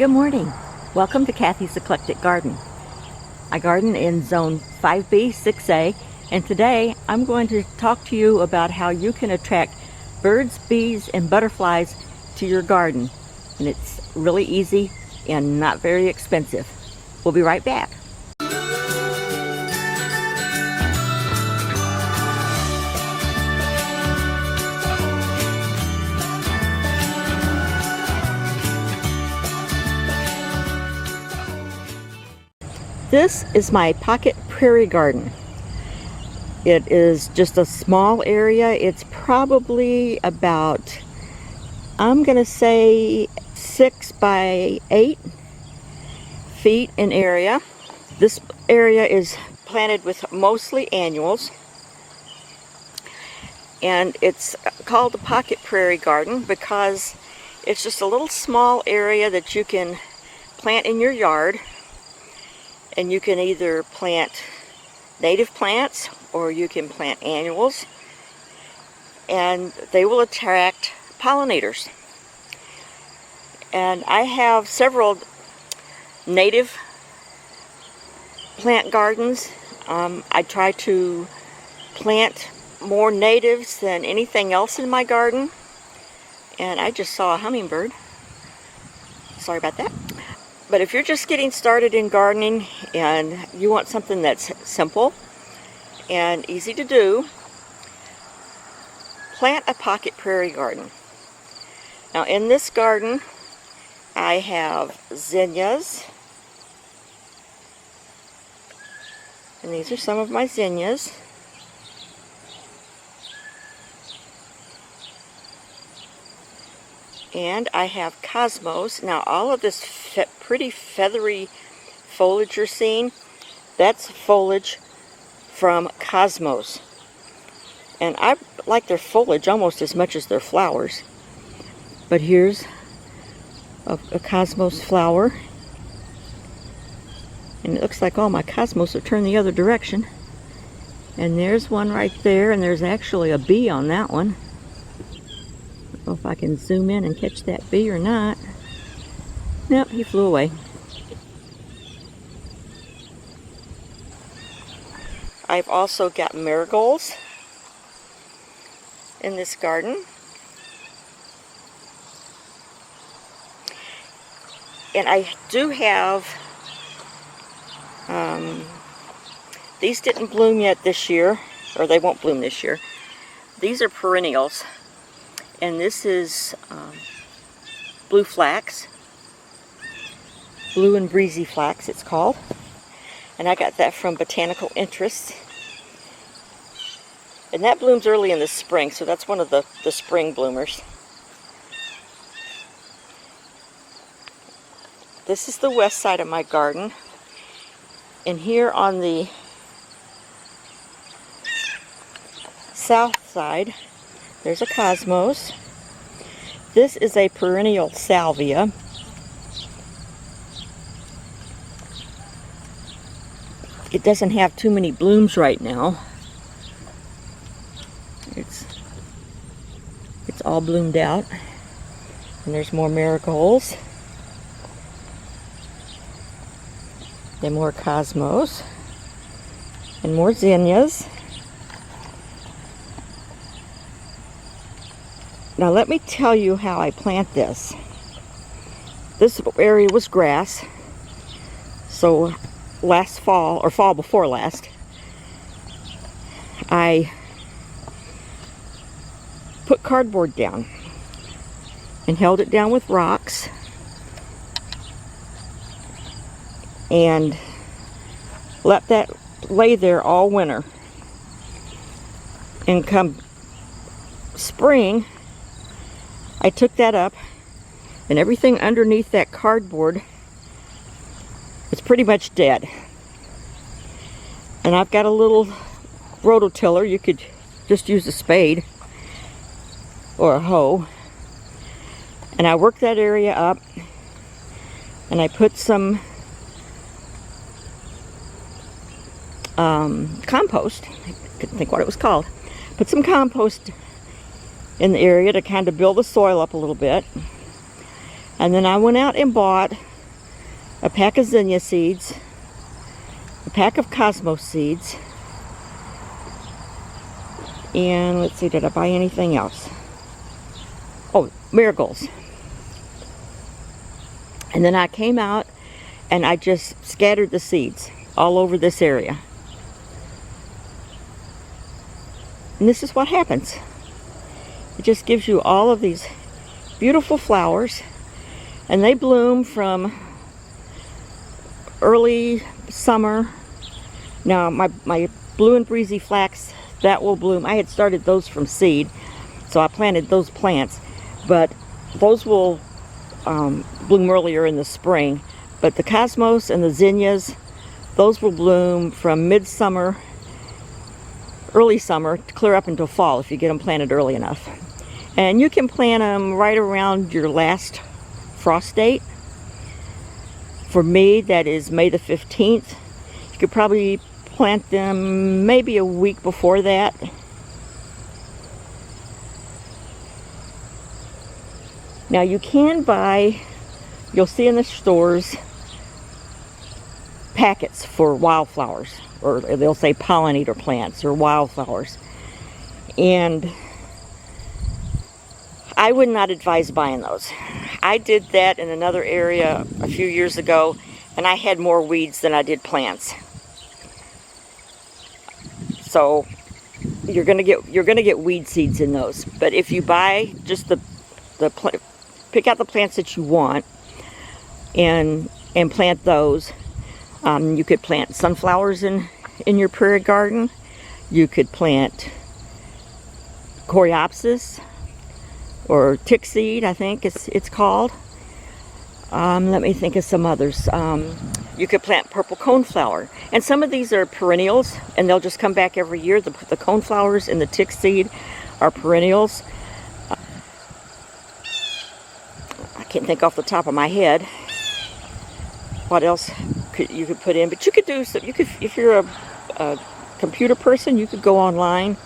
Good morning. Welcome to Cathy's Eclectic Garden. I garden in Zone 5B, 6A, and today I'm going to talk to you about how you can attract birds, bees, and butterflies to your garden. And it's really easy and not very expensive. We'll be right back. This is my Pocket Prairie Garden. It is just a small area. It's probably about, I'm going to say 6 by 8 feet in area. This area is planted with mostly annuals. And it's called the Pocket Prairie Garden because it's just a little small area that you can plant in your yard. And you can either plant native plants or you can plant annuals, and they will attract pollinators. And I have several native plant gardens. I try to plant more natives than anything else in my garden. And I just saw a hummingbird. Sorry about that. But if you're just getting started in gardening and you want something that's simple and easy to do, plant a Pocket Prairie Garden. Now in this garden I have zinnias, and these are some of my zinnias. And I have cosmos. Now all of this pretty feathery foliage you're seeing, that's foliage from cosmos. And I like their foliage almost as much as their flowers. But here's a cosmos flower. And it looks like all my cosmos are turned the other direction. And there's one right there, and there's actually a bee on that one. I don't know if I can zoom in and catch that bee or not. Nope, he flew away. I've also got marigolds in this garden. And I do have, these didn't bloom yet this year, or they won't bloom this year. These are perennials. And this is blue flax, blue and breezy flax it's called. And I got that from Botanical Interests. And that blooms early in the spring, so that's one of the spring bloomers. This is the west side of my garden. And here on the south side, there's a cosmos. This is a perennial salvia. It doesn't have too many blooms right now. It's all bloomed out. And there's more marigolds. Then more cosmos. And more zinnias. Now let me tell you how I plant this. This area was grass. So last fall, or fall before last, I put cardboard down and held it down with rocks and let that lay there all winter. And come spring, I took that up, and everything underneath that cardboard is pretty much dead. And I've got a little rototiller. You could just use a spade or a hoe. And I worked that area up, and I put some compost. I couldn't think what it was called. Put some compost in the area to kind of build the soil up a little bit. And then I went out and bought a pack of zinnia seeds, a pack of cosmos seeds, and let's see, did I buy anything else? Oh, marigolds. And then I came out and I just scattered the seeds all over this area. And this is what happens. It just gives you all of these beautiful flowers, and they bloom from early summer. Now my blue and breezy flax, that will bloom. I had started those from seed, so I planted those plants, but those will bloom earlier in the spring. But the cosmos and the zinnias, those will bloom from midsummer, early summer, to clear up until fall if you get them planted early enough. And you can plant them right around your last frost date. For me, that is May the 15th. You could probably plant them maybe a week before that. Now you can buy, you'll see in the stores, packets for wildflowers, or they'll say pollinator plants or wildflowers. And I would not advise buying those. I did that in another area a few years ago, and I had more weeds than I did plants. So you're gonna get weed seeds in those. But if you buy just pick out the plants that you want and plant those. You could plant sunflowers in your prairie garden. You could plant coreopsis, or tick seed, I think it's called. Let me think of some others. You could plant purple coneflower. And some of these are perennials, and they'll just come back every year. The coneflowers and the tick seed are perennials. I can't think off the top of my head what else you could put in. But you could do some, if you're a computer person, you could go online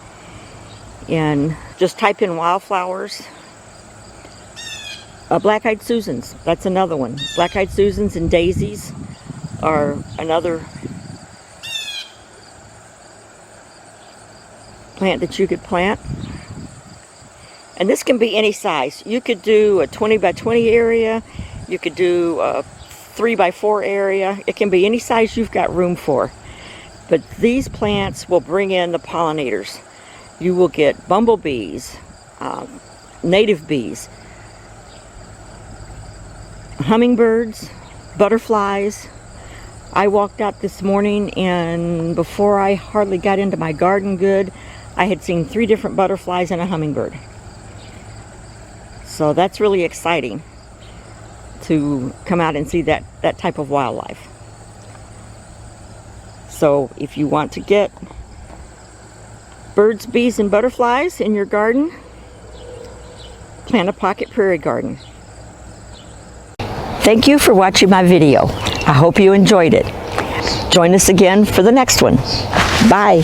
and just type in wildflowers. Black-eyed Susans, that's another one. Black-eyed Susans and daisies are another plant that you could plant. And this can be any size. You could do a 20 by 20 area. You could do a 3 by 4 area. It can be any size you've got room for. But these plants will bring in the pollinators. You will get bumblebees, native bees, hummingbirds, butterflies. I walked out this morning, and before I hardly got into my garden good, I had seen 3 different butterflies and a hummingbird. So that's really exciting to come out and see that type of wildlife. So if you want to get birds, bees, and butterflies in your garden, plant a Pocket Prairie Garden. Thank you for watching my video. I hope you enjoyed it. Join us again for the next one. Bye.